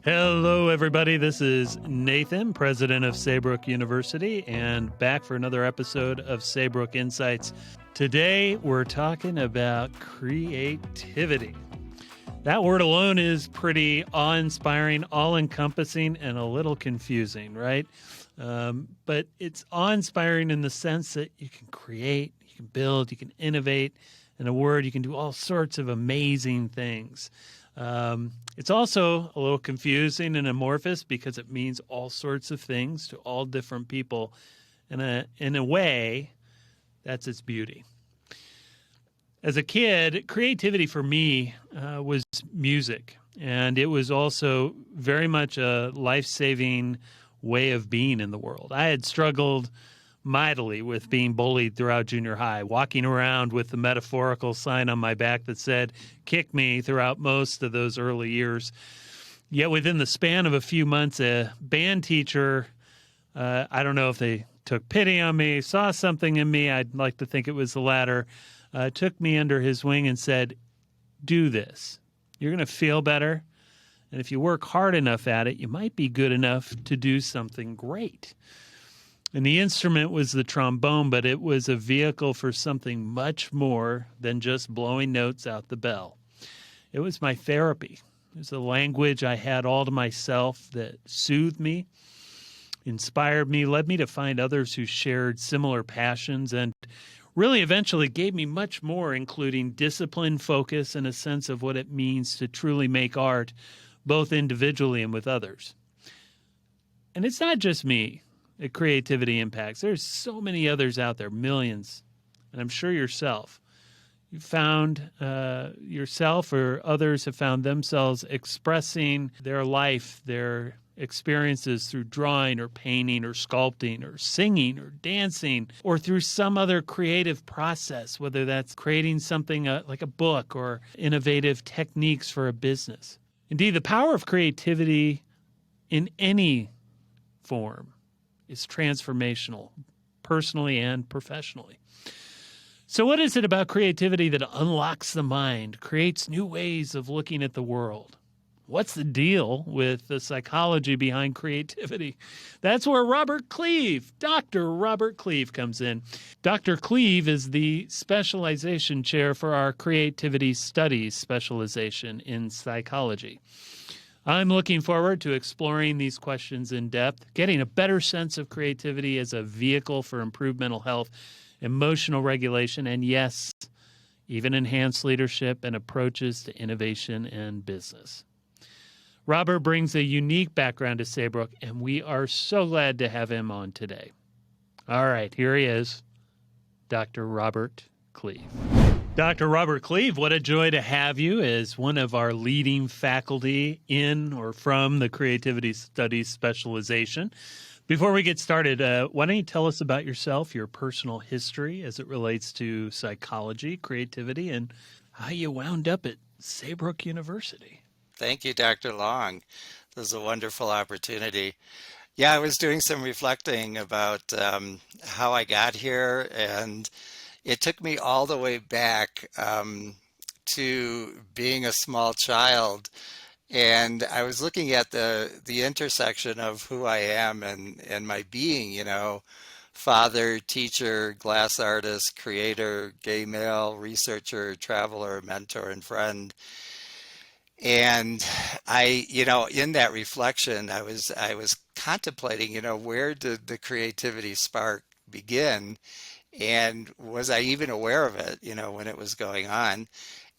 Hello, everybody. This is Nathan, president of Saybrook University, and back for another episode of Saybrook Insights. Today, we're talking about creativity. That word alone is pretty awe-inspiring, all-encompassing, and a little confusing, right? But it's awe-inspiring in the sense that you can create, you can build, you can innovate. In a word, you can do all sorts of amazing things. It's also a little confusing and amorphous because it means all sorts of things to all different people. And in a way, that's its beauty. As a kid, creativity for me was music. And it was also very much a life-saving way of being in the world. I had struggled mightily with being bullied throughout junior high, walking around with the metaphorical sign on my back that said, "Kick me," throughout most of those early years. Yet within the span of a few months, a band teacher, I don't know if they took pity on me, saw something in me, I'd like to think it was the latter, took me under his wing and said, "Do this. You're going to feel better. And if you work hard enough at it, you might be good enough to do something great." And the instrument was the trombone, but it was a vehicle for something much more than just blowing notes out the bell. It was my therapy. It was a language I had all to myself that soothed me, inspired me, led me to find others who shared similar passions, and really eventually gave me much more, including discipline, focus, and a sense of what it means to truly make art, both individually and with others. And it's not just me that creativity impacts. There's so many others out there, millions, and I'm sure yourself. You found yourself or others have found themselves expressing their life, their experiences through drawing or painting or sculpting or singing or dancing or through some other creative process, whether that's creating something like a book or innovative techniques for a business. Indeed, the power of creativity in any form is transformational, personally and professionally. So what is it about creativity that unlocks the mind, creates new ways of looking at the world? What's the deal with the psychology behind creativity? That's where Robert Cleve, Dr. Robert Cleve, comes in. Dr. Cleve is the specialization chair for our creativity studies specialization in psychology. I'm looking forward to exploring these questions in depth, getting a better sense of creativity as a vehicle for improved mental health, emotional regulation, and yes, even enhanced leadership and approaches to innovation and business. Robert brings a unique background to Saybrook, and we are so glad to have him on today. All right, here he is, Dr. Robert Cleve. Dr. Robert Cleve, what a joy to have you as one of our leading faculty in or from the Creativity Studies specialization. Before we get started, why don't you tell us about yourself, your personal history as it relates to psychology, creativity, and how you wound up at Saybrook University? Thank you, Dr. Long. This is a wonderful opportunity. Yeah, I was doing some reflecting about how I got here, and it took me all the way back to being a small child. And I was looking at the intersection of who I am and my being, father, teacher, glass artist, creator, gay male, researcher, traveler, mentor, and friend. And in that reflection, I was contemplating, where did the creativity spark begin? And was I even aware of it, when it was going on?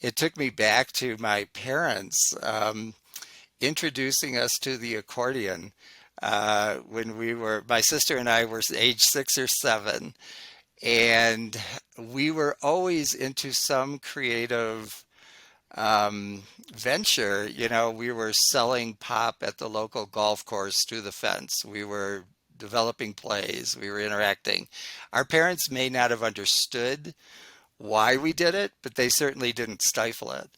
It took me back to my parents introducing us to the accordion when my sister and I were age 6 or 7. And we were always into some creative venture. We were selling pop at the local golf course through the fence. We were developing plays. We were interacting. Our parents may not have understood why we did it, but they certainly didn't stifle it.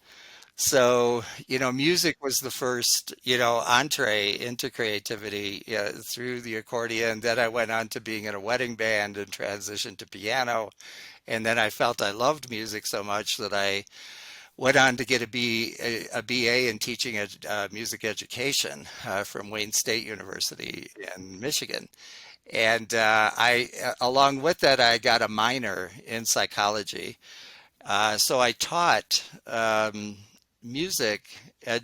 So, music was the first, entree into creativity through the accordion. Then I went on to being in a wedding band and transitioned to piano. And then I felt I loved music so much that I Went on to get a BA in teaching music education from Wayne State University in Michigan. And along with that, I got a minor in psychology. So I taught music at,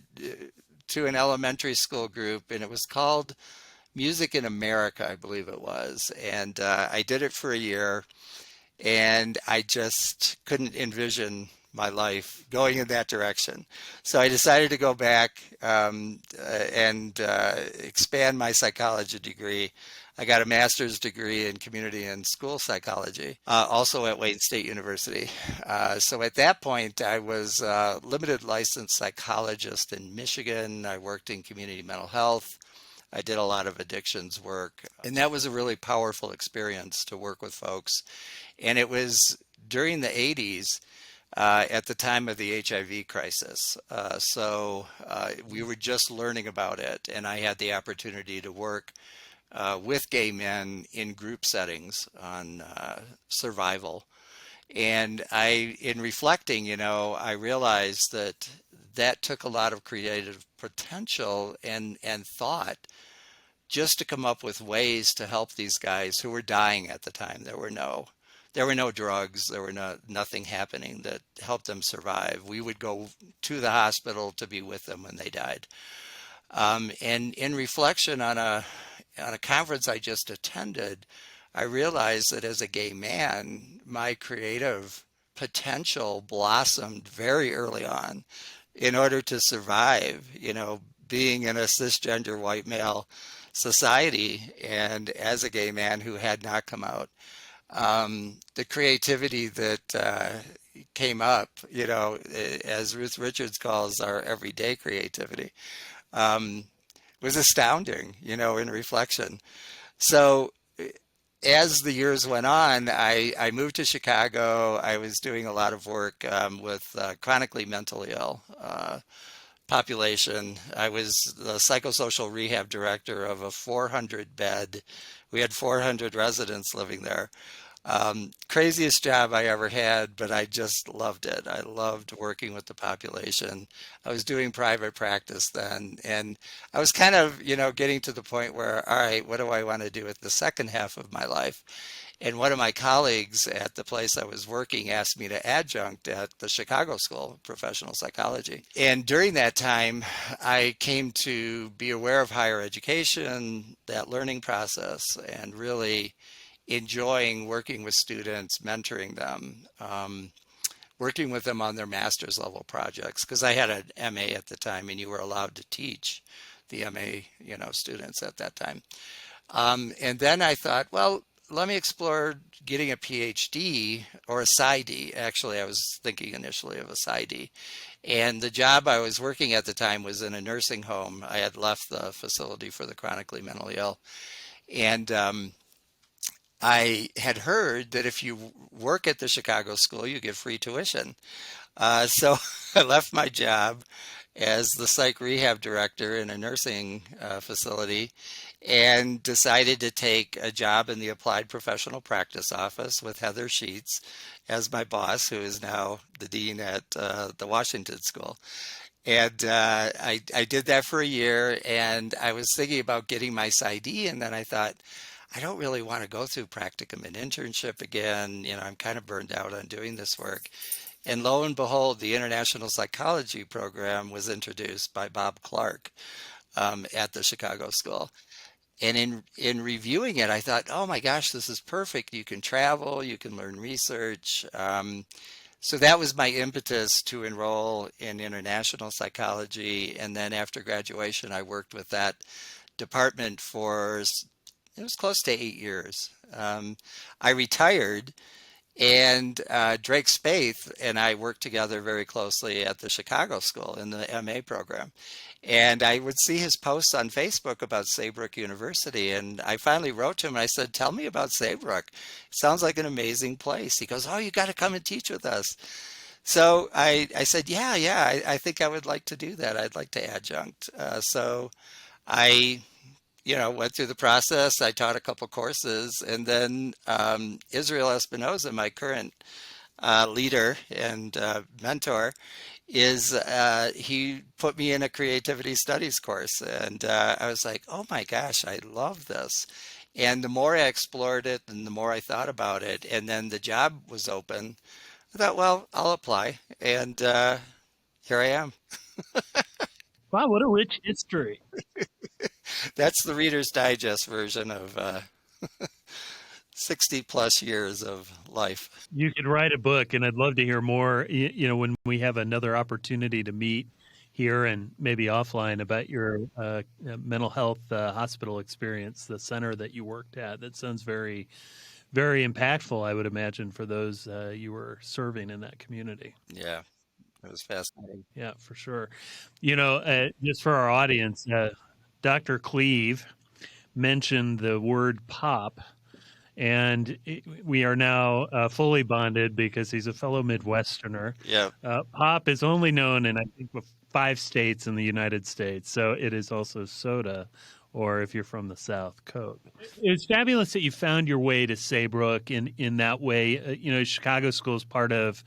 to an elementary school group, and it was called Music in America, I believe it was. And I did it for a year, and I just couldn't envision my life going in that direction. So I decided to go back and expand my psychology degree. I got a master's degree in community and school psychology, also at Wayne State University. So at that point, I was a limited licensed psychologist in Michigan. I worked in community mental health. I did a lot of addictions work, and that was a really powerful experience to work with folks. And it was during the 80s, at the time of the HIV crisis. So we were just learning about it, and I had the opportunity to work with gay men in group settings on survival. And in reflecting, I realized that that took a lot of creative potential and thought just to come up with ways to help these guys who were dying at the time. There were no drugs, there were nothing happening that helped them survive. We would go to the hospital to be with them when they died. And in reflection on a conference I just attended, I realized that as a gay man, my creative potential blossomed very early on in order to survive, being in a cisgender white male society and as a gay man who had not come out. The creativity that came up, as Ruth Richards calls our everyday creativity, was astounding, in reflection. So as the years went on, I moved to Chicago. I was doing a lot of work with chronically mentally ill population. I was the psychosocial rehab director of a 400 bed. We had 400 residents living there. Craziest job I ever had, but I just loved it. I loved working with the population. I was doing private practice then, and I was kind of, getting to the point where, all right, what do I want to do with the second half of my life? And one of my colleagues at the place I was working asked me to adjunct at the Chicago School of Professional Psychology. And during that time, I came to be aware of higher education, that learning process, and really enjoying working with students, mentoring them, working with them on their master's level projects, because I had an MA at the time, and you were allowed to teach the MA, students at that time. And then I thought, well, let me explore getting a Ph.D. or a PsyD. Actually, I was thinking initially of a PsyD. And the job I was working at the time was in a nursing home. I had left the facility for the chronically mentally ill. And I had heard that if you work at the Chicago school, you get free tuition. So I left my job as the psych rehab director in a nursing facility and decided to take a job in the applied professional practice office with Heather Sheets as my boss, who is now the dean at the Washington School. And I did that for a year, and I was thinking about getting my PsyD, and then I thought, I don't really want to go through practicum and internship again. I'm kind of burned out on doing this work. And lo and behold, the International Psychology program was introduced by Bob Clark at the Chicago School. And in reviewing it, I thought, oh my gosh, this is perfect. You can travel, you can learn research. So that was my impetus to enroll in international psychology. And then after graduation, I worked with that department for, it was close to 8 years. I retired, and Drake Spaeth and I worked together very closely at the Chicago School in the MA program. And I would see his posts on Facebook about Saybrook University. And I finally wrote to him and I said, tell me about Saybrook. It sounds like an amazing place. He goes, oh, you got to come and teach with us. So I said, yeah, I think I would like to do that. I'd like to adjunct. So I went through the process. I taught a couple courses, and then Israel Espinoza, my current leader and mentor, is he put me in a creativity studies course, and I was like, oh my gosh, I love this. And the more I explored it and the more I thought about it, and then the job was open, I thought, well, I'll apply. And here I am. Wow, what a rich history. That's the Reader's Digest version of 60 plus years of life. You could write a book, and I'd love to hear more, when we have another opportunity to meet here and maybe offline about your mental health hospital experience, the center that you worked at. That sounds very, very impactful, I would imagine, for those you were serving in that community. Yeah, it was fascinating. Yeah, for sure. Just for our audience, Dr. Cleve mentioned the word pop, and we are now fully bonded because he's a fellow Midwesterner. Yeah. Pop is only known in, I think, 5 states in the United States, so it is also soda, or if you're from the South, Coke. It's fabulous that you found your way to Saybrook in that way. Chicago School is part of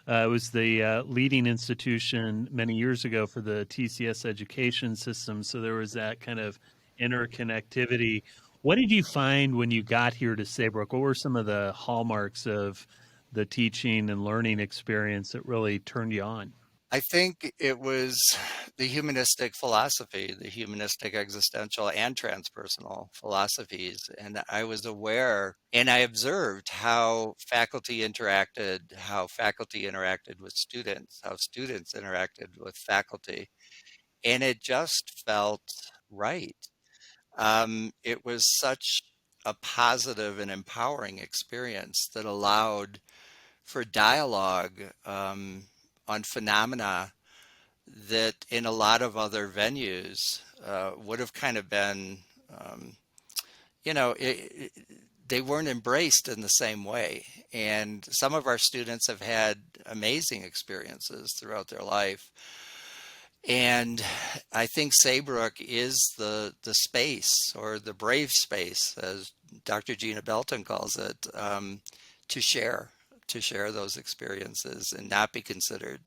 it was the leading institution many years ago for the TCS education system. So there was that kind of interconnectivity. What did you find when you got here to Saybrook? What were some of the hallmarks of the teaching and learning experience that really turned you on? I think it was the humanistic philosophy, the humanistic existential and transpersonal philosophies. And I was aware and I observed how faculty interacted with students, how students interacted with faculty. And it just felt right. It was such a positive and empowering experience that allowed for dialogue on phenomena that in a lot of other venues would have kind of been, um, you know, it, they weren't embraced in the same way. And some of our students have had amazing experiences throughout their life. And I think Saybrook is the space or the brave space, as Dr. Gina Belton calls it, to share those experiences and not be considered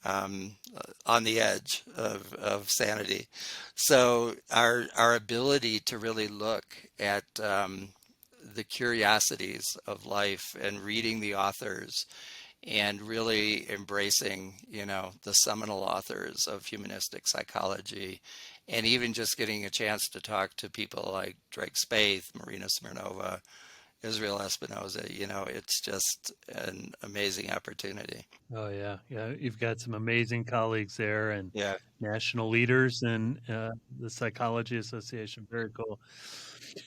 on the edge of sanity. So our ability to really look at the curiosities of life and reading the authors and really embracing, the seminal authors of humanistic psychology, and even just getting a chance to talk to people like Drake Spaeth, Marina Smirnova, Israel Espinoza, it's just an amazing opportunity. Oh yeah, yeah. You've got some amazing colleagues there and Yeah. national leaders in the Psychology Association. Very cool.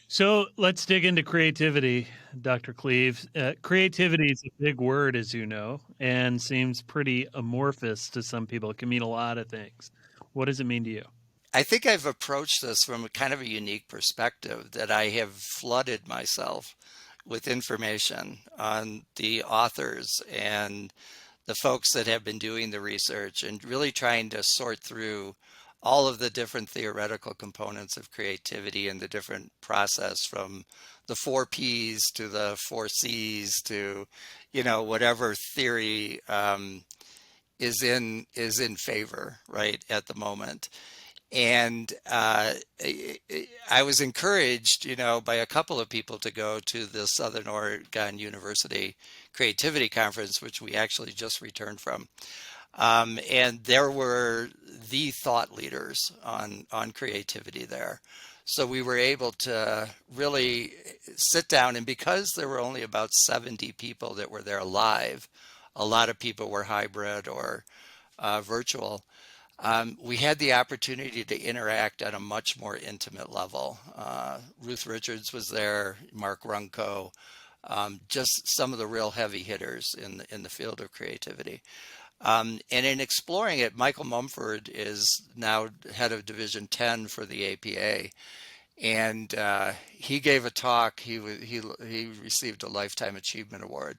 So let's dig into creativity, Dr. Cleve. Creativity is a big word, as you know, and seems pretty amorphous to some people. It can mean a lot of things. What does it mean to you? I think I've approached this from a kind of a unique perspective that I have flooded myself with information on the authors and the folks that have been doing the research and really trying to sort through all of the different theoretical components of creativity and the different process from the 4 Ps to the 4 Cs to, whatever theory is in favor right at the moment. And I was encouraged, by a couple of people to go to the Southern Oregon University Creativity Conference, which we actually just returned from. And there were the thought leaders on creativity there. So we were able to really sit down, and because there were only about 70 people that were there live, a lot of people were hybrid or virtual. We had the opportunity to interact at a much more intimate level. Ruth Richards was there, Mark Runco, just some of the real heavy hitters in the field of creativity. And in exploring it, Michael Mumford is now head of Division 10 for the APA, and he gave a talk. He received a Lifetime Achievement Award,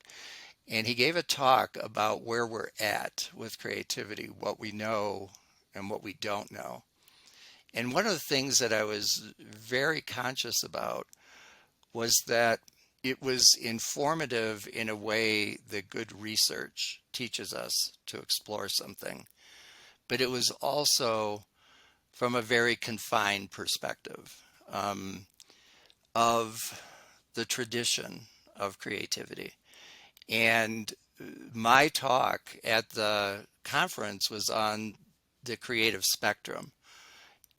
and he gave a talk about where we're at with creativity, what we know and what we don't know. And one of the things that I was very conscious about was that it was informative in a way that good research teaches us to explore something, but it was also from a very confined perspective of the tradition of creativity. And my talk at the conference was on the creative spectrum,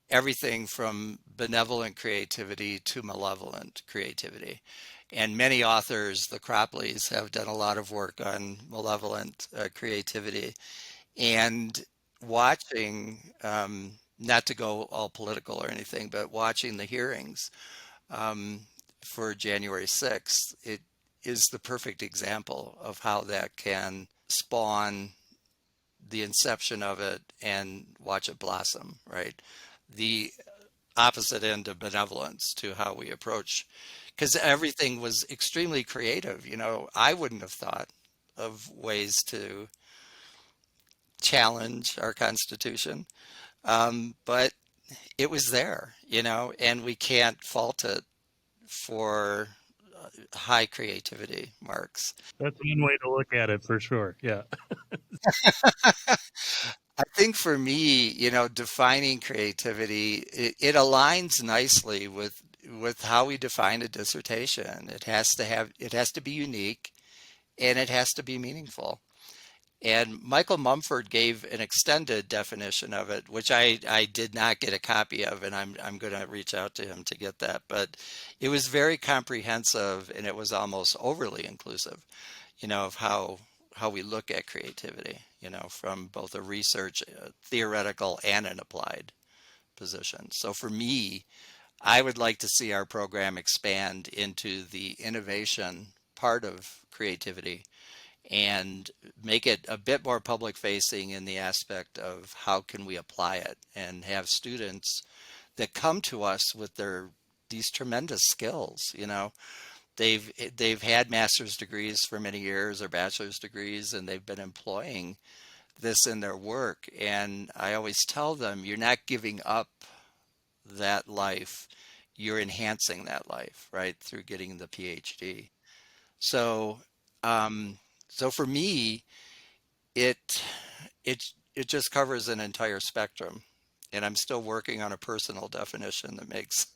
everything from benevolent creativity to malevolent creativity. And many authors, the Cropleys, have done a lot of work on malevolent creativity. And watching, not to go all political or anything, but watching the hearings um, for January 6th, it is the perfect example of how that can spawn the inception of it and watch it blossom, right? The opposite end of benevolence to how we approach, because everything was extremely creative. I wouldn't have thought of ways to challenge our Constitution, but it was there, and we can't fault it for high creativity marks. That's one way to look at it for sure. Yeah. I think for me, defining creativity, it aligns nicely with how we define a dissertation. It has to be unique and it has to be meaningful. And Michael Mumford gave an extended definition of it, which I did not get a copy of, and I'm going to reach out to him to get that. But it was very comprehensive and it was almost overly inclusive, of how we look at creativity, from both a research, theoretical, and an applied position. So for me, I would like to see our program expand into the innovation part of creativity and make it a bit more public facing in the aspect of how can we apply it and have students that come to us with these tremendous skills. They've had master's degrees for many years or bachelor's degrees, and they've been employing this in their work. And I always tell them, you're not giving up that life, you're enhancing that life, right, through getting the Ph.D. So, um, so for me, it it just covers an entire spectrum, and I'm still working on a personal definition that makes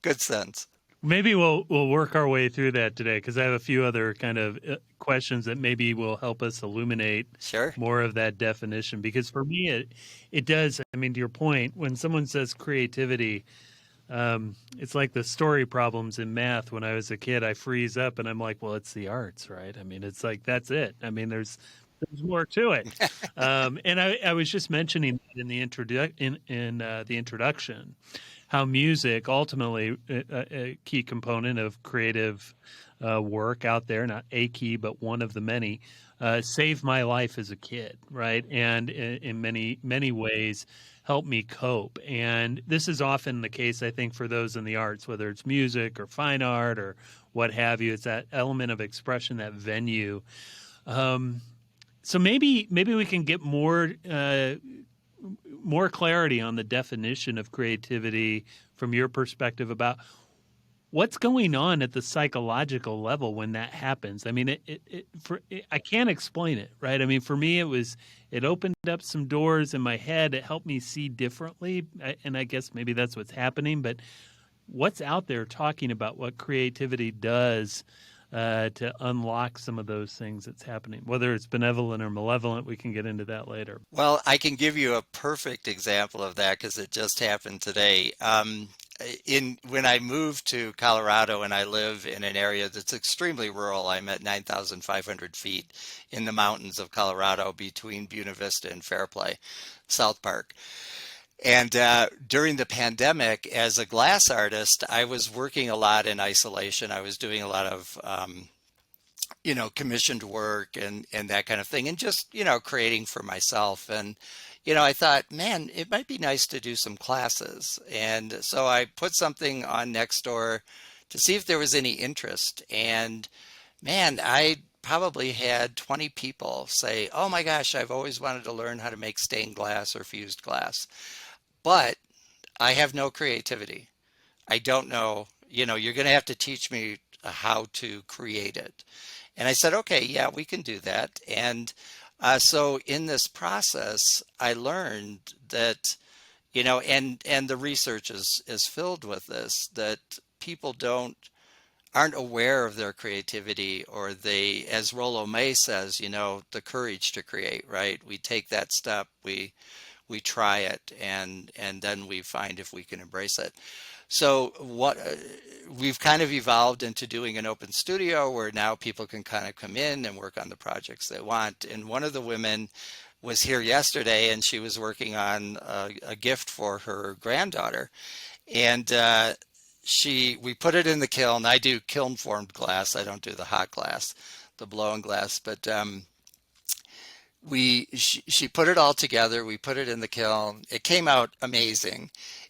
good sense. Maybe we'll work our way through that today because I have a few other kind of questions that maybe will help us illuminate Sure. more of that definition. Because for me, it does. I mean, to your point, when someone says creativity, it's like the story problems in math. When I was a kid, I freeze up and I'm like, well, it's the arts, right? I mean, it's like that's it. I mean, there's more to it. And I was just mentioning that in the the introduction, how music ultimately a key component of creative work out there, not a key, but one of the many, saved my life as a kid, right? And in many ways helped me cope. And this is often the case, I think, for those in the arts, whether it's music or fine art or what have you. It's that element of expression, that venue. Um, so maybe we can get more clarity on the definition of creativity from your perspective about what's going on at the psychological level when that happens. I mean, I can't explain it, right? I mean, for me, it opened up some doors in my head. It helped me see differently, and I guess maybe that's what's happening. But what's out there talking about what creativity does to unlock some of those things that's happening, whether it's benevolent or malevolent. We can get into that later. Well, I can give you a perfect example of that because it just happened today. In When I moved to Colorado, and I live in an area that's extremely rural. I'm at 9,500 feet in the mountains of Colorado between Buena Vista and Fairplay, South Park. And during the pandemic, as a glass artist, I was working a lot in isolation. I was doing a lot of commissioned work and that kind of thing, and just, creating for myself. And, I thought, man, it might be nice to do some classes. And so I put something on Nextdoor to see if there was any interest. And man, I probably had 20 people say, oh my gosh, I've always wanted to learn how to make stained glass or fused glass, but I have no creativity. I don't know, you're going to have to teach me how to create it. And I said, okay, yeah, we can do that. And so in this process, I learned that, and the research is filled with this, that people aren't aware of their creativity, or they, as Rollo May says, the courage to create, right? We take that step, we try it, and then we find if we can embrace it. So what we've kind of evolved into doing an open studio where now people can kind of come in and work on the projects they want. And one of the women was here yesterday, and she was working on a gift for her granddaughter. And we put it in the kiln. I do kiln formed glass. I don't do the hot glass, the blown glass. But she put it all together. We put it in the kiln. It came out amazing.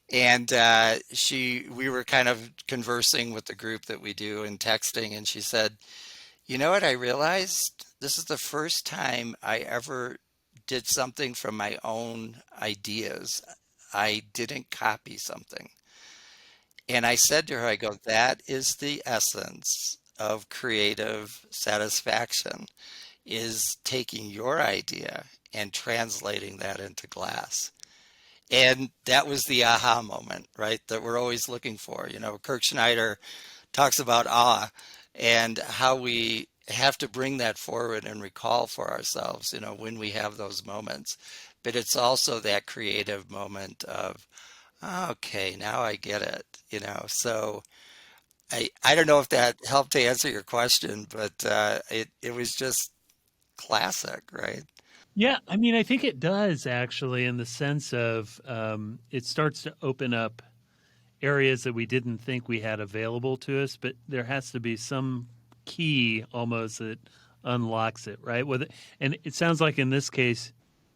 And we were kind of conversing with the group that we do and texting, and she said, "You know what I realized? This is the first time I ever did something from my own ideas. I didn't copy something." And I said to her, I go, "That is the essence of creative satisfaction, is taking your idea and translating that into glass." And that was the aha moment, right? That we're always looking for. Kirk Schneider talks about awe and how we have to bring that forward and recall for ourselves, when we have those moments. But it's also that creative moment of, okay, now I get it. So I don't know if that helped to answer your question, but it was just classic, right? Yeah, I mean, I think it does actually, in the sense of it starts to open up areas that we didn't think we had available to us, but there has to be some key almost that unlocks it, right? And it sounds like in this case,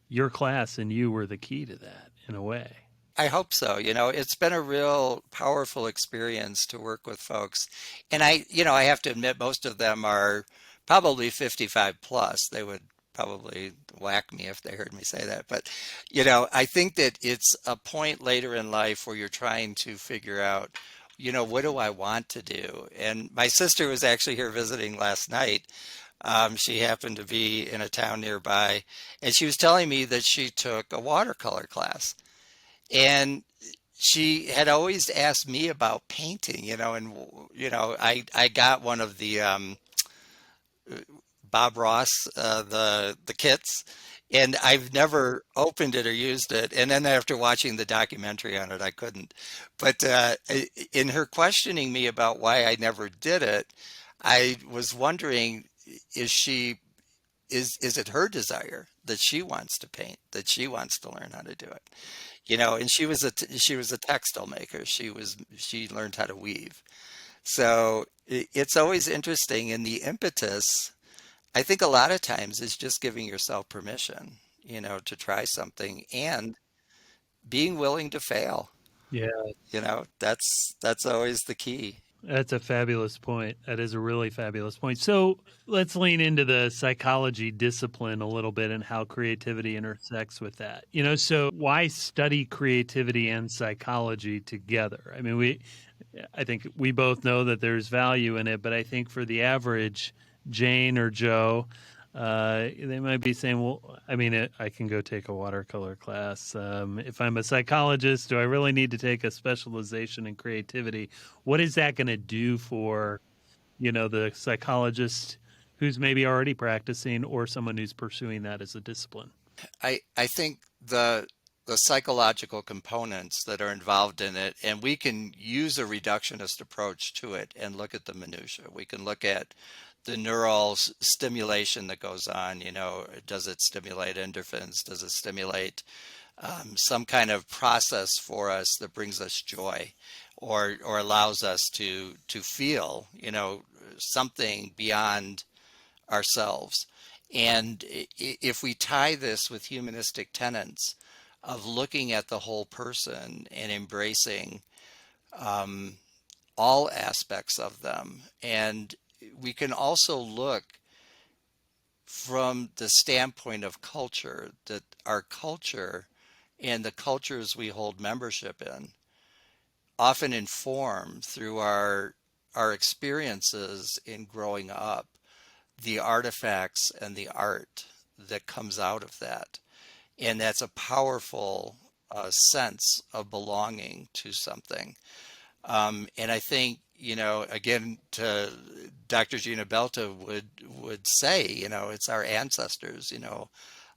your class and you were the key to that in a way. I hope so. It's been a real powerful experience to work with folks. And I have to admit, most of them are probably 55 plus. They would probably whack me if they heard me say that. But, I think that it's a point later in life where you're trying to figure out, what do I want to do? And my sister was actually here visiting last night. She happened to be in a town nearby, and she was telling me that she took a watercolor class. And she had always asked me about painting, and I got one of the Bob Ross, the kits, and I've never opened it or used it. And then after watching the documentary on it, I couldn't. But in her questioning me about why I never did it, I was wondering, is she is it her desire that she wants to paint, that she wants to learn how to do it? And she was a textile maker. She learned how to weave. So it's always interesting, and the impetus, I think a lot of times, is just giving yourself permission, to try something and being willing to fail. Yeah, That's always the key. that's a fabulous point. That is a really fabulous point. So let's lean into the psychology discipline a little bit and how creativity intersects with that. So why study creativity and psychology together? I mean, I think we both know that there's value in it, but I think for the average Jane or Joe, they might be saying, well, I mean, I can go take a watercolor class. If I'm a psychologist, do I really need to take a specialization in creativity? What is that going to do for, the psychologist who's maybe already practicing or someone who's pursuing that as a discipline? I think the psychological components that are involved in it, and we can use a reductionist approach to it and look at the minutia. We can look at the neural stimulation that goes on. Does it stimulate endorphins? Does it stimulate some kind of process for us that brings us joy, or allows us to feel, something beyond ourselves? And if we tie this with humanistic tenets of looking at the whole person and embracing um, all aspects of them, and we can also look from the standpoint of culture, that our culture and the cultures we hold membership in often inform through our our experiences in growing up, the artifacts and the art that comes out of that. And that's a powerful sense of belonging to something. And I think, again, to Dr. Gina Belta would say, it's our ancestors,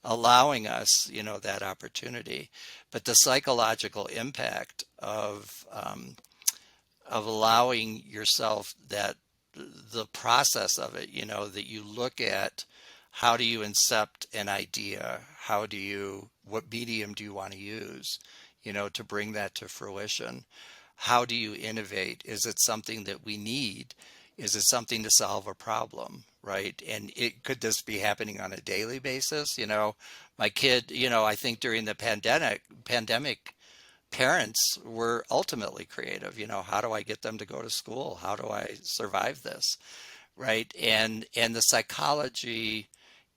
allowing us, that opportunity. But the psychological impact of allowing yourself that the process of it, that you look at how do you incept an idea? What medium do you want to use, to bring that to fruition? How do you innovate? Is it something that we need? Is it something to solve a problem, right? And could this be happening on a daily basis? My kid, I think during the pandemic, parents were ultimately creative. How do I get them to go to school? How do I survive this? Right. And the psychology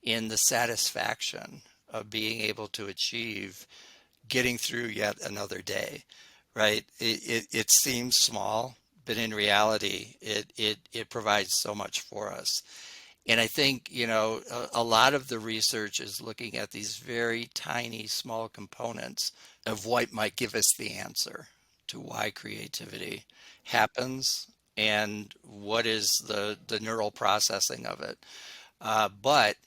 in the satisfaction of being able to achieve getting through yet another day, right? It seems small, but in reality, it provides so much for us. And I think, a lot of the research is looking at these very tiny, small components of what might give us the answer to why creativity happens and what is the neural processing of it. But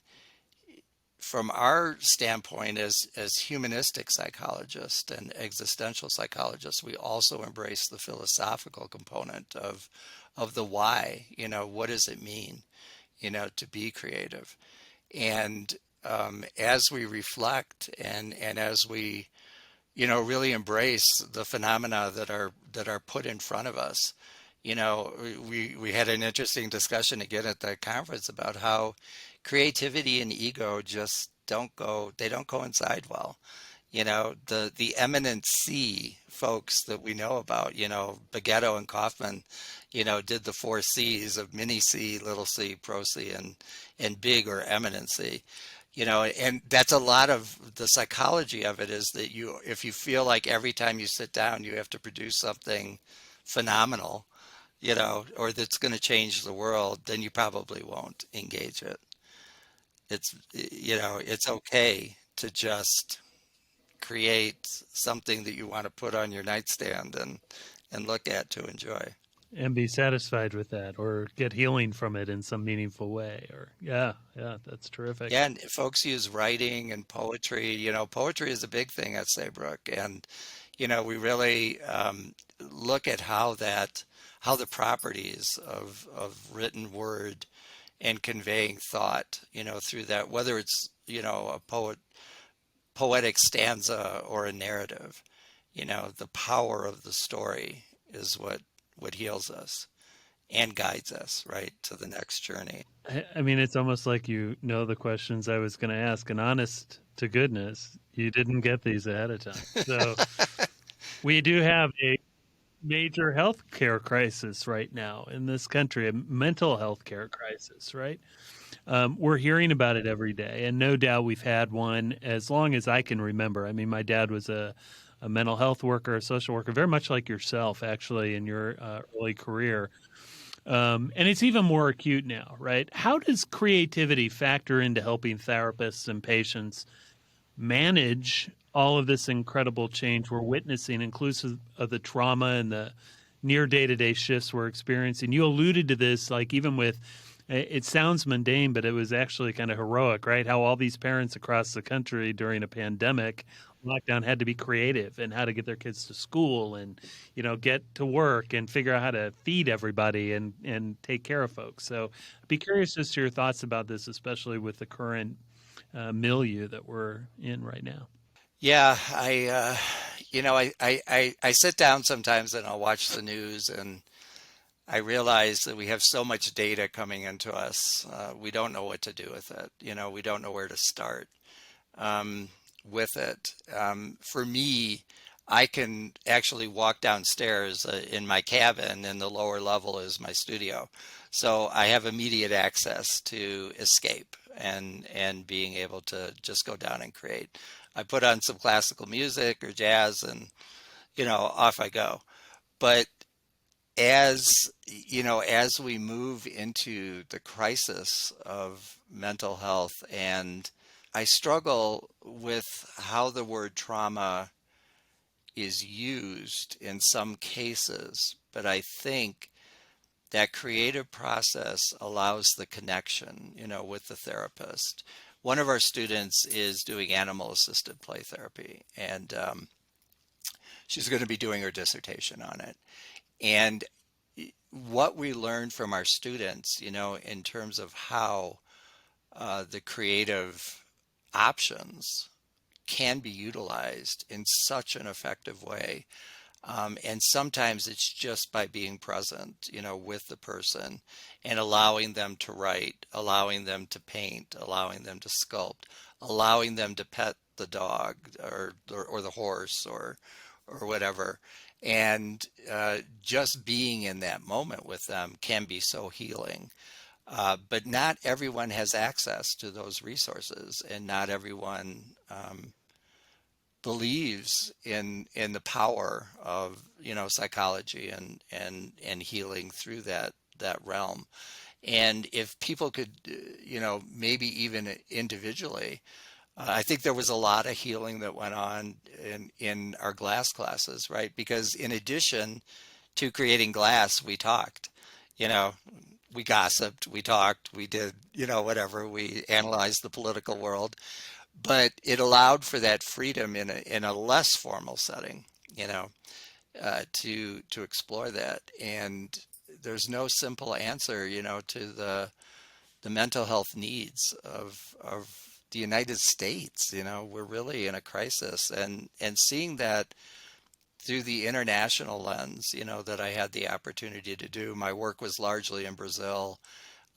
from our standpoint as humanistic psychologists and existential psychologists, we also embrace the philosophical component of the why. What does it mean, to be creative? And as we reflect and as we, really embrace the phenomena that are put in front of us, we had an interesting discussion again at the conference about how creativity and ego just they don't coincide well. The eminent C folks that we know about, Bagetto and Kaufman, did the four C's of mini C, little c, pro C, and big or eminent C. And that's a lot of the psychology of it is that if you feel like every time you sit down, you have to produce something phenomenal, or that's going to change the world, then you probably won't engage it. It's okay to just create something that you want to put on your nightstand and look at to enjoy. And be satisfied with that or get healing from it in some meaningful way. Or, yeah, that's terrific. Yeah, and folks use writing and poetry. Poetry is a big thing at Saybrook, and we really look at how the properties of written word and conveying thought, through that, whether it's a poetic stanza or a narrative, the power of the story is what heals us and guides us right to the next journey. I mean, it's almost like you know the questions I was going to ask, and honest to goodness, you didn't get these ahead of time. So we do have a major health care crisis right now in this country, a mental health care crisis, right? We're hearing about it every day, and no doubt we've had one as long as I can remember. I mean, my dad was a mental health worker, a social worker, very much like yourself, actually, in your early career. And it's even more acute now, right? How does creativity factor into helping therapists and patients manage all of this incredible change we're witnessing, inclusive of the trauma and the near day-to-day shifts we're experiencing? You alluded to this, like even with, it sounds mundane, but it was actually kind of heroic, right? How all these parents across the country during a pandemic lockdown had to be creative and how to get their kids to school and, get to work and figure out how to feed everybody and take care of folks. So I'd be curious as to your thoughts about this, especially with the current milieu that we're in right now. Yeah, I sit down sometimes and I'll watch the news and I realize that we have so much data coming into us. We don't know what to do with it. We don't know where to start with it. For me, I can actually walk downstairs in my cabin, and the lower level is my studio. So I have immediate access to escape and being able to just go down and create. I put on some classical music or jazz and, off I go. But as as we move into the crisis of mental health, and I struggle with how the word trauma is used in some cases, but I think that creative process allows the connection, with the therapist. One of our students is doing animal assisted play therapy, and she's going to be doing her dissertation on it. And what we learned from our students, in terms of how the creative options can be utilized in such an effective way. And sometimes it's just by being present, with the person and allowing them to write, allowing them to paint, allowing them to sculpt, allowing them to pet the dog or the horse or whatever. And just being in that moment with them can be so healing. But not everyone has access to those resources, and not everyone believes in the power of psychology and healing through that realm. And if people could maybe even individually, I think there was a lot of healing that went on in our glass classes, right? Because in addition to creating glass, we talked, you know we gossiped, we talked, we did whatever, we analyzed the political world, but it allowed for that freedom in a less formal setting, you know, to explore that. And there's no simple answer, to the mental health needs of the United States. We're really in a crisis, and seeing that through the international lens, that I had the opportunity to do. My work was largely in Brazil,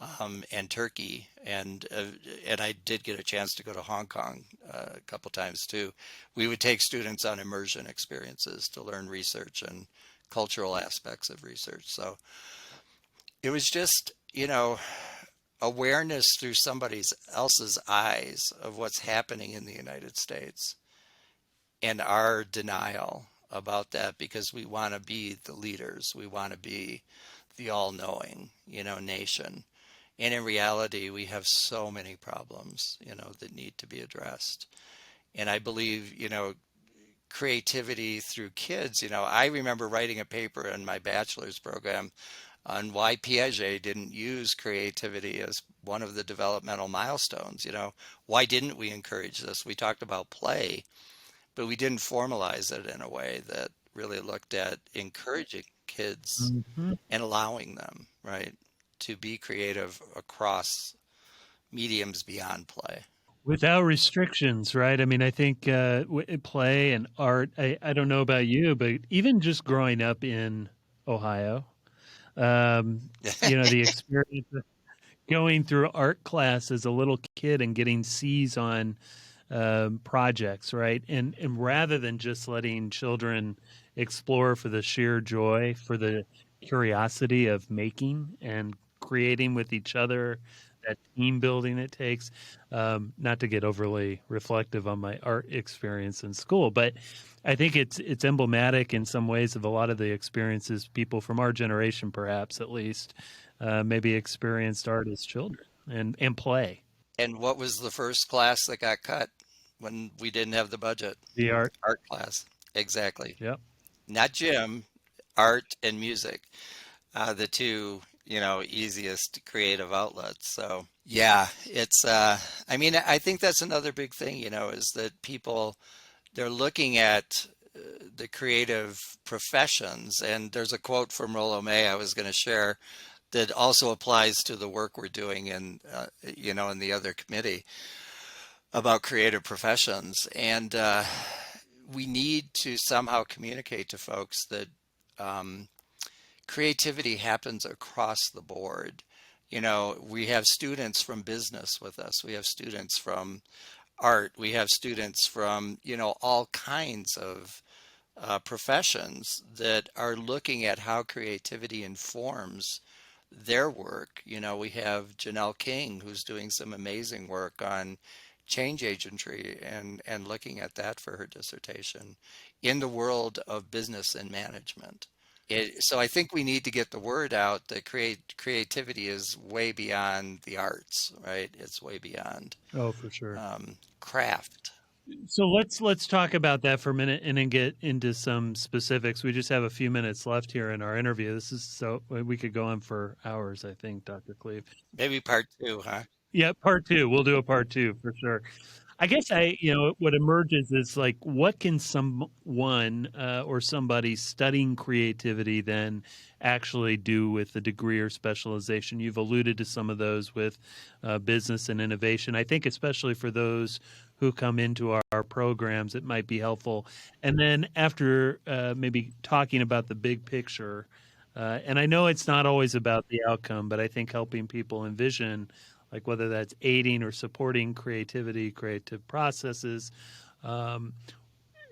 and Turkey, and I did get a chance to go to Hong Kong a couple times too. We would take students on immersion experiences to learn research and cultural aspects of research. So it was just, awareness through somebody else's eyes of what's happening in the United States, and our denial about that because we want to be the leaders, we want to be the all-knowing, nation. And in reality, we have so many problems, that need to be addressed. And I believe, creativity through kids, I remember writing a paper in my bachelor's program on why Piaget didn't use creativity as one of the developmental milestones. Why didn't we encourage this? We talked about play, but we didn't formalize it in a way that really looked at encouraging kids Mhm. and allowing them, right, to be creative across mediums beyond play. Without restrictions, right? I mean, I think play and art. I don't know about you, but even just growing up in Ohio, um, the experience of going through art class as a little kid and getting C's on projects, right? And rather than just letting children explore for the sheer joy, for the curiosity of making and creating with each other, that team building it takes. Not to get overly reflective on my art experience in school, but I think it's emblematic in some ways of a lot of the experiences people from our generation, perhaps at least, maybe experienced art as children and play And what was the first class that got cut when we didn't have the budget? the art. Art class. Exactly. Yep. Not gym, art and music. The two, easiest creative outlets. So, yeah, I mean, I think that's another big thing, is that people, they're looking at the creative professions. And there's a quote from Rollo May I was going to share that also applies to the work we're doing in the other committee about creative professions. And we need to somehow communicate to folks that um, creativity happens across the board. We have students from business with us. We have students from art. We have students from, all kinds of professions that are looking at how creativity informs their work. We have Janelle King, who's doing some amazing work on change agentry and looking at that for her dissertation in the world of business and management. So I think we need to get the word out that creativity is way beyond the arts, right? It's way beyond Oh, for sure. craft. So let's talk about that for a minute and then get into some specifics. We just have a few minutes left here in our interview. This is so we could go on for hours, I think, Dr. Cleve. Maybe part two, huh? Yeah, part two. We'll do a part two for sure. I guess what emerges is like, what can someone or somebody studying creativity then actually do with a degree or specialization? You've alluded to some of those with business and innovation. I think especially for those who come into our programs, it might be helpful. And then after maybe talking about the big picture, and I know it's not always about the outcome, but I think helping people envision, like whether that's aiding or supporting creativity, creative processes. Um,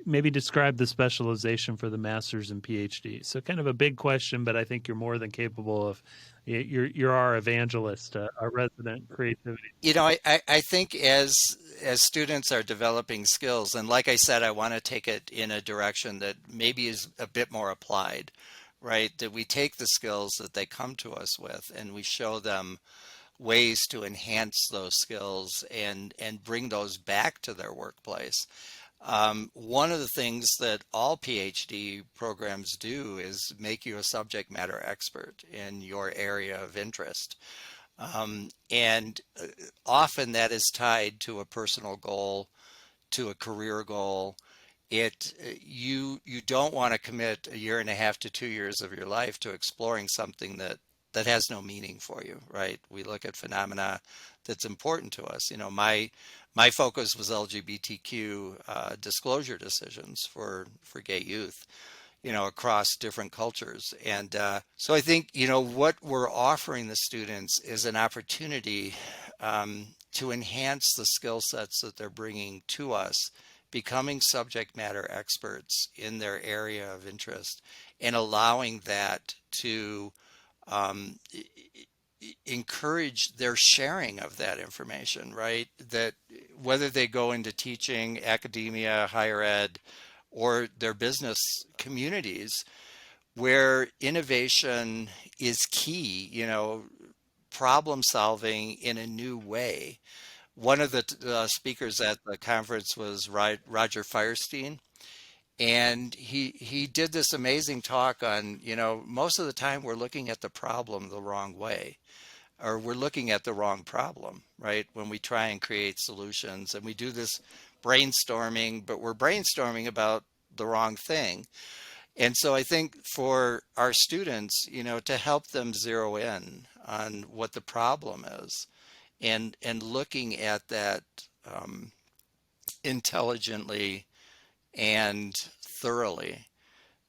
Maybe describe the specialization for the master's and PhD. So kind of a big question, but I think you're more than capable of. You're our evangelist, our resident creativity. I think as students are developing skills, and like I said, I want to take it in a direction that maybe is a bit more applied, right? That we take the skills that they come to us with and we show them ways to enhance those skills and bring those back to their workplace. One of the things that all PhD programs do is make you a subject matter expert in your area of interest. And often that is tied to a personal goal, to a career goal. You don't want to commit a year and a half to 2 years of your life to exploring something that has no meaning for you, right? We look at phenomena that's important to us. My focus was LGBTQ disclosure decisions for gay youth, across different cultures. And so I think, what we're offering the students is an opportunity to enhance the skill sets that they're bringing to us, becoming subject matter experts in their area of interest, and allowing that to um, encourage their sharing of that information, right? That whether they go into teaching, academia, higher ed, or their business communities where innovation is key, problem solving in a new way. One of the speakers at the conference was Roger Firestein, and he did this amazing talk on, most of the time we're looking at the problem the wrong way, or we're looking at the wrong problem, right? When we try and create solutions and we do this brainstorming, but we're brainstorming about the wrong thing. And so I think for our students, to help them zero in on what the problem is and looking at that um, intelligently and thoroughly.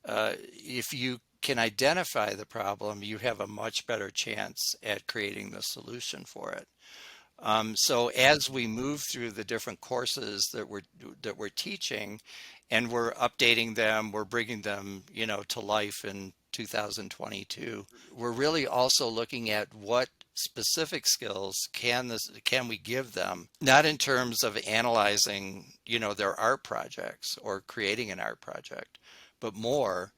If you can identify the problem, you have a much better chance at creating the solution for it. So as we move through the different courses that we're teaching, and we're updating them, we're bringing them, to life in 2022. We're really also looking at what specific skills can we give them, not in terms of analyzing, their art projects or creating an art project, but more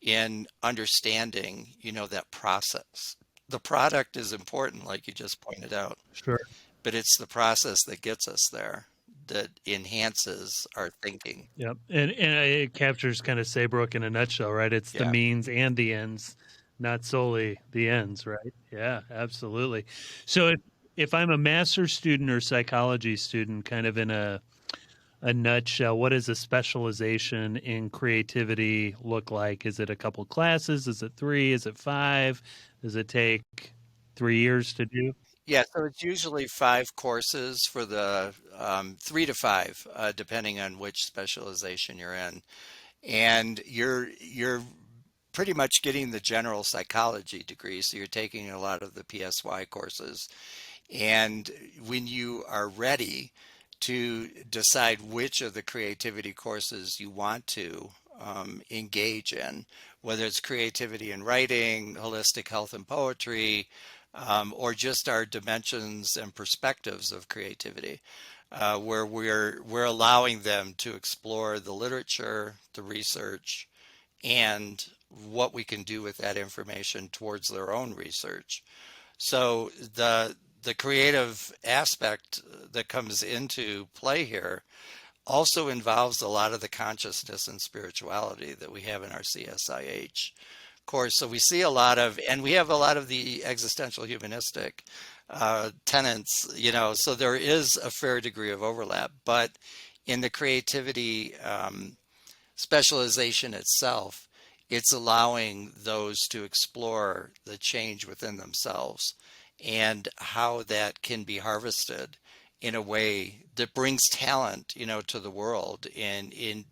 in understanding, that process. The product is important, like you just pointed out, Sure. but it's the process that gets us there that enhances our thinking. Yep. And it captures kind of Saybrook in a nutshell, right? It's the Yeah. means and the ends, not solely the ends, right? Yeah, absolutely. So if I'm a master's student or psychology student, kind of in a nutshell, what does a specialization in creativity look like? Is it a couple classes? Is it three? Is it five? Does it take 3 years to do? Yeah, so it's usually 5 courses for the 3 to 5, depending on which specialization you're in. And you're pretty much getting the general psychology degree, so you're taking a lot of the PSY courses. And when you are ready to decide which of the creativity courses you want to engage in, whether it's creativity in writing, holistic health and poetry, or just our dimensions and perspectives of creativity, where we're allowing them to explore the literature, the research, and what we can do with that information towards their own research. So the creative aspect that comes into play here also involves a lot of the consciousness and spirituality that we have in our CSIH course. So we see a lot of, and we have a lot of the existential humanistic tenets, so there is a fair degree of overlap. But in the creativity specialization itself, it's allowing those to explore the change within themselves and how that can be harvested in a way that brings talent, to the world and in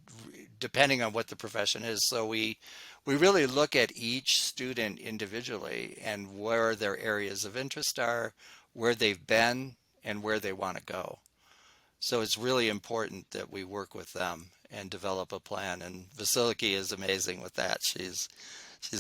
depending on what the profession is. So we really look at each student individually and where their areas of interest are, where they've been, and where they want to go. So it's really important that we work with them and develop a plan. And Vasiliki is amazing with that. She's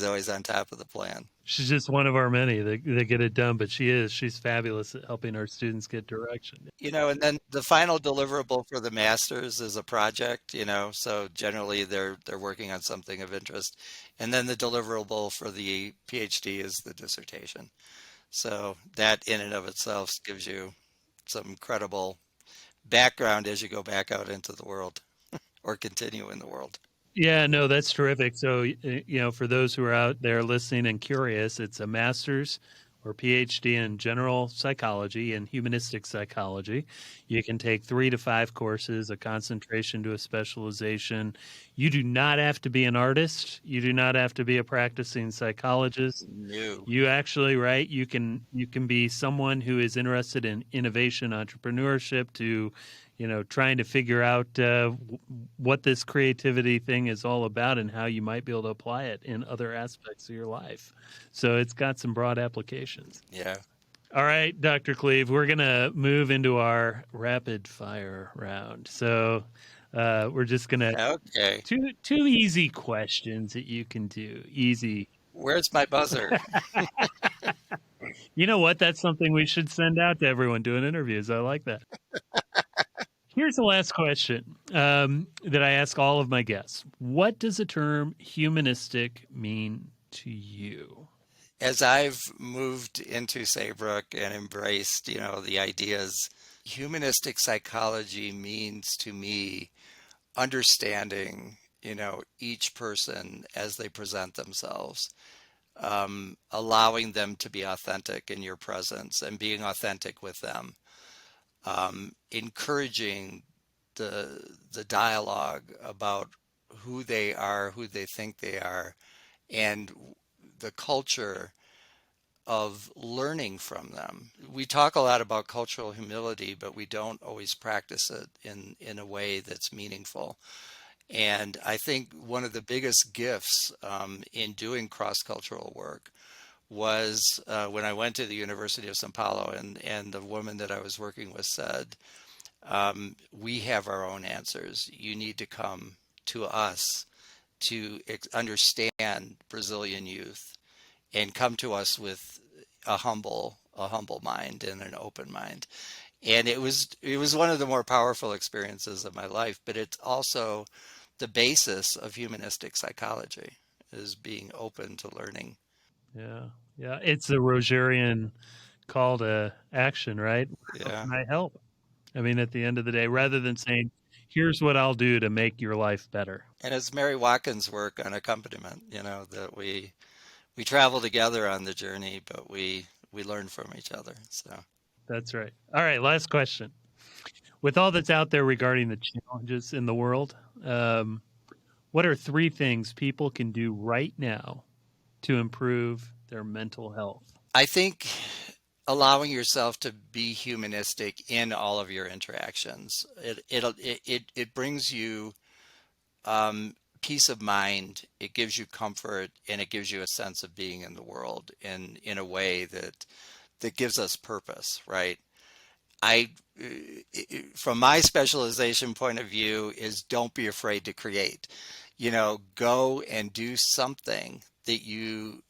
always on top of the plan. She's just one of our many that get it done, but she's fabulous at helping our students get direction. And then the final deliverable for the masters is a project, so generally they're working on something of interest. And then the deliverable for the PhD is the dissertation. So that in and of itself gives you some incredible background as you go back out into the world or continue in the world. Yeah, no, that's terrific. So, for those who are out there listening and curious, it's a master's or PhD in general psychology and humanistic psychology. You can take 3 to 5 courses, a concentration to a specialization. You do not have to be an artist. You do not have to be a practicing psychologist. No. You actually, right? You can be someone who is interested in innovation, entrepreneurship, to trying to figure out what this creativity thing is all about and how you might be able to apply it in other aspects of your life. So it's got some broad applications. Yeah. All right, Dr. Cleve, we're going to move into our rapid fire round. So we're just going to Okay. two easy questions that you can do. Easy. Where's my buzzer? You know what? That's something we should send out to everyone doing interviews. I like that. Here's the last question that I ask all of my guests. What does the term humanistic mean to you? As I've moved into Saybrook and embraced, the ideas, humanistic psychology means to me understanding, each person as they present themselves, allowing them to be authentic in your presence and being authentic with them, encouraging the dialogue about who they are, who they think they are, and the culture of learning from them. We talk a lot about cultural humility, but we don't always practice it in a way that's meaningful. And I think one of the biggest gifts in doing cross-cultural work was when I went to the University of Sao Paulo, and the woman that I was working with said, we have our own answers. You need to come to us to understand Brazilian youth and come to us with a humble mind and an open mind. And it was one of the more powerful experiences of my life, but it's also the basis of humanistic psychology, is being open to learning. Yeah. Yeah. It's the Rogerian call to action, right? How Yeah. can I help? I mean, at the end of the day, rather than saying, here's what I'll do to make your life better. And it's Mary Watkins' work on accompaniment, that we travel together on the journey, but we learn from each other. So That's right. All right. Last question. With all that's out there regarding the challenges in the world, what are 3 things people can do right now to improve their mental health? I think allowing yourself to be humanistic in all of your interactions, it brings you peace of mind. It gives you comfort, and it gives you a sense of being in the world in a way that gives us purpose, right? I, from my specialization point of view, is don't be afraid to create. Go and do something that you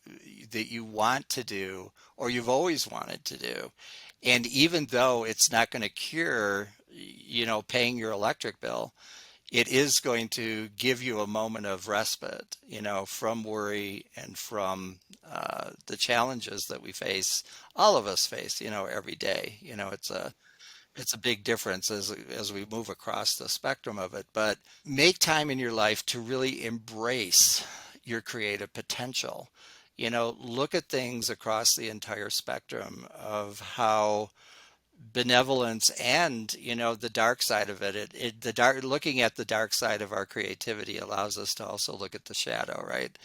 want to do or you've always wanted to do. And even though it's not going to cure, paying your electric bill, it is going to give you a moment of respite, from worry and from the challenges that we face, all of us face, every day. It's a big difference as we move across the spectrum of it. But make time in your life to really embrace your creative potential. Look at things across the entire spectrum of how benevolence and the dark side of the dark, looking at the dark side of our creativity allows us to also look at the shadow, right?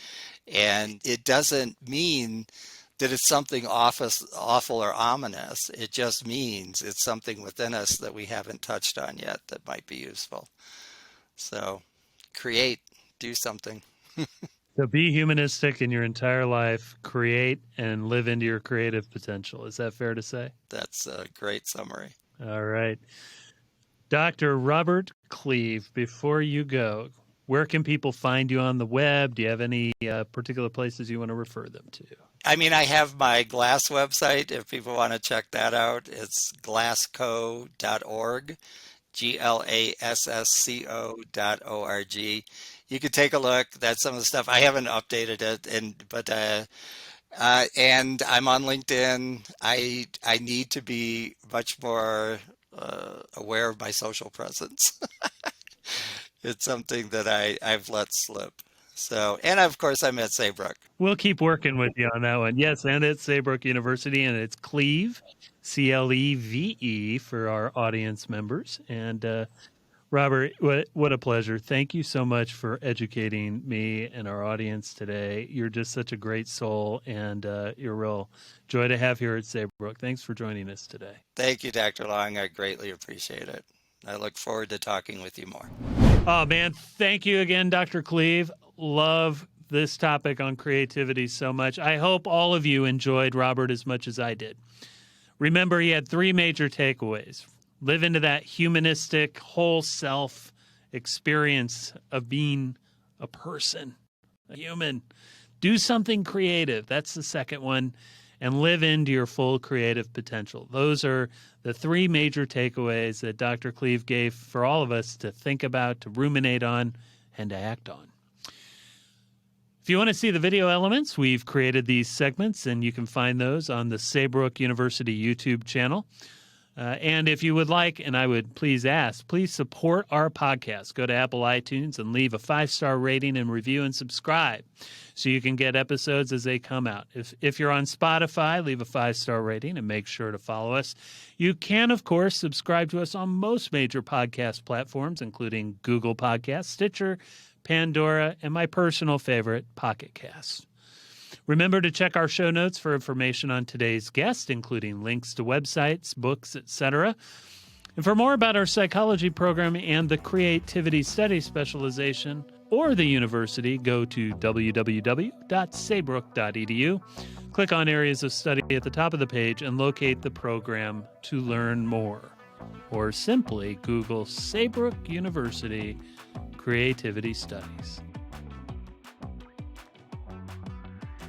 And it doesn't mean that it's something awful or ominous. It just means it's something within us that we haven't touched on yet that might be useful. So create, do something. So be humanistic in your entire life, create and live into your creative potential. Is that fair to say? That's a great summary. All right. Dr. Robert Cleve, before you go, where can people find you on the web? Do you have any particular places you want to refer them to? I mean, I have my Glass website if people want to check that out. It's glassco.org, glassco.org. You could take a look. That's some of the stuff. I haven't updated it, and I'm on LinkedIn. I need to be much more aware of my social presence. It's something that I've let slip. So, and of course, I'm at Saybrook. We'll keep working with you on that one. Yes, and it's Saybrook University, and it's Cleave, Cleve for our audience members. And Robert, what a pleasure. Thank you so much for educating me and our audience today. You're just such a great soul, and you're a real joy to have here at Saybrook. Thanks for joining us today. Thank you, Dr. Long. I greatly appreciate it. I look forward to talking with you more. Oh, man. Thank you again, Dr. Cleve. Love this topic on creativity so much. I hope all of you enjoyed Robert as much as I did. Remember, he had three major takeaways. Live into that humanistic, whole self experience of being a person, a human. Do something creative. That's the second one. And live into your full creative potential. Those are the three major takeaways that Dr. Cleve gave for all of us to think about, to ruminate on, and to act on. If you want to see the video elements, we've created these segments, and you can find those on the Saybrook University YouTube channel. And if you would like, and I would please ask, please support our podcast. Go to Apple iTunes and leave a 5-star rating and review and subscribe so you can get episodes as they come out. If you're on Spotify, leave a 5-star rating and make sure to follow us. You can, of course, subscribe to us on most major podcast platforms, including Google Podcasts, Stitcher, Pandora, and my personal favorite, Pocket Casts. Remember to check our show notes for information on today's guest, including links to websites, books, etc. And for more about our psychology program and the creativity studies specialization or the university, go to www.saybrook.edu. Click on areas of study at the top of the page and locate the program to learn more. Or simply Google Saybrook University Creativity Studies.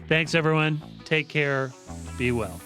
Thanks, everyone. Take care. Be well.